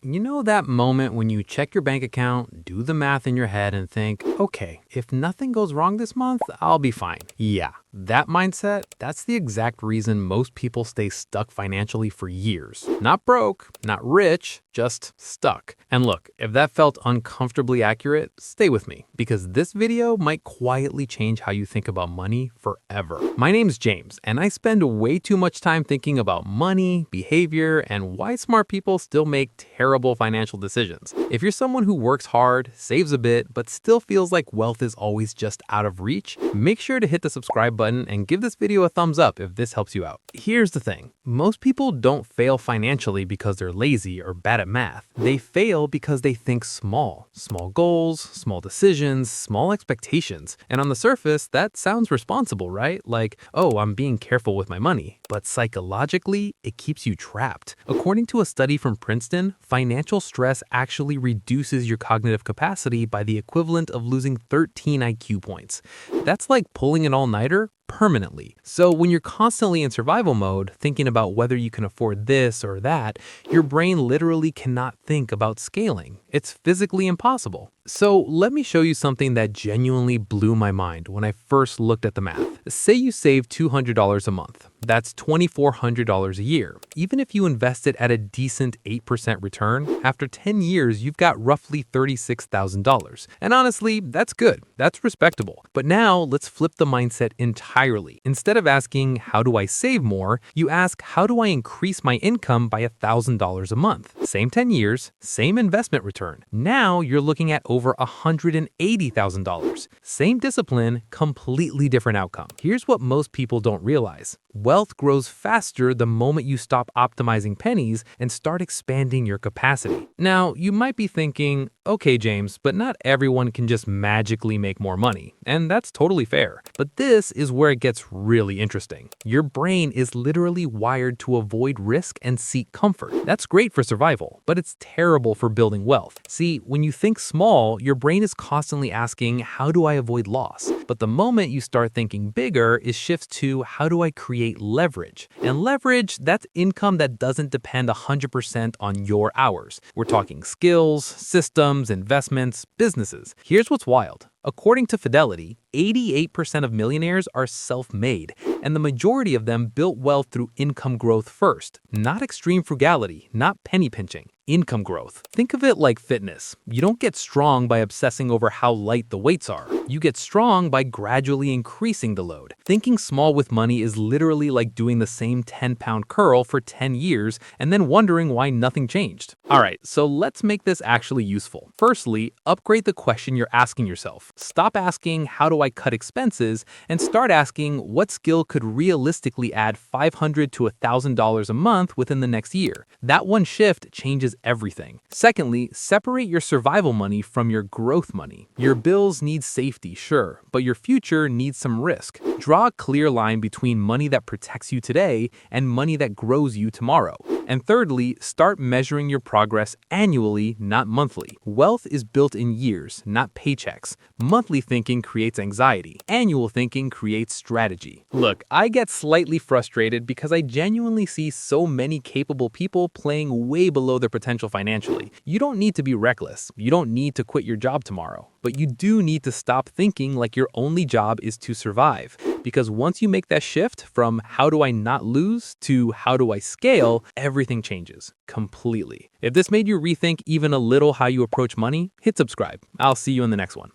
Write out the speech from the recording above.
You know that moment when you check your bank account, do the math in your head, and think, okay, if nothing goes wrong this month, I'll be fine. Yeah, that mindset, that's the exact reason most people stay stuck financially for years. Not broke, not rich, just stuck. And look, if that felt uncomfortably accurate, stay with me, because this video might quietly change how you think about money forever. My name's James, and I spend way too much time thinking about money, behavior, and why smart people still make terrible financial decisions. If you're someone who works hard, saves a bit, but still feels like wealth is always just out of reach, make sure to hit the subscribe button and give this video a thumbs up if this helps you out. Here's the thing. Most people don't fail financially because they're lazy or bad at math. They fail because they think small. Small goals, small decisions, small expectations. And on the surface, that sounds responsible, right? Like, oh, I'm being careful with my money. But psychologically, it keeps you trapped. According to a study from Princeton, financial stress actually reduces your cognitive capacity by the equivalent of losing 13 IQ points. That's like pulling an all-nighter permanently. So when you're constantly in survival mode, thinking about whether you can afford this or that, your brain literally cannot think about scaling. It's physically impossible. So let me show you something that genuinely blew my mind when I first looked at the math. Say you save $200 a month. That's $2,400 a year. Even if you invest it at a decent 8% return, after 10 years, you've got roughly $36,000. And honestly, that's good. That's respectable. But now let's flip the mindset entirely. Instead of asking, how do I save more? You ask, how do I increase my income by $1,000 a month? Same 10 years, same investment return. Now you're looking at over $180,000. Same discipline, completely different outcome. Here's what most people don't realize. Wealth grows faster the moment you stop optimizing pennies and start expanding your capacity. Now, you might be thinking, okay, James, but not everyone can just magically make more money. And that's totally fair. But this is where it gets really interesting. Your brain is literally wired to avoid risk and seek comfort. That's great for survival, but it's terrible for building wealth. See, when you think small, your brain is constantly asking, how do I avoid loss? But the moment you start thinking bigger, it shifts to, how do I create leverage? And leverage, that's income that doesn't depend 100% on your hours. We're talking skills, systems, investments, businesses. Here's what's wild. According to Fidelity, 88% of millionaires are self-made, and the majority of them built wealth through income growth first, not extreme frugality, not penny pinching. Income growth. Think of it like fitness. You don't get strong by obsessing over how light the weights are. You get strong by gradually increasing the load. Thinking small with money is literally like doing the same 10-pound curl for 10 years and then wondering why nothing changed. Alright, so let's make this actually useful. Firstly, upgrade the question you're asking yourself. Stop asking, how do I cut expenses? And start asking, what skill could realistically add $500 to $1,000 a month within the next year? That one shift changes everything. Secondly, separate your survival money from your growth money. Your bills need safety, sure, but your future needs some risk. Draw a clear line between money that protects you today and money that grows you tomorrow. And thirdly, start measuring your progress annually, not monthly. Wealth is built in years, not paychecks. Monthly thinking creates anxiety. Annual thinking creates strategy. Look, I get slightly frustrated because I genuinely see so many capable people playing way below their potential financially. You don't need to be reckless. You don't need to quit your job tomorrow. But you do need to stop thinking like your only job is to survive. Because once you make that shift from how do I not lose to how do I scale, everything changes completely. If this made you rethink even a little how you approach money, hit subscribe. I'll see you in the next one.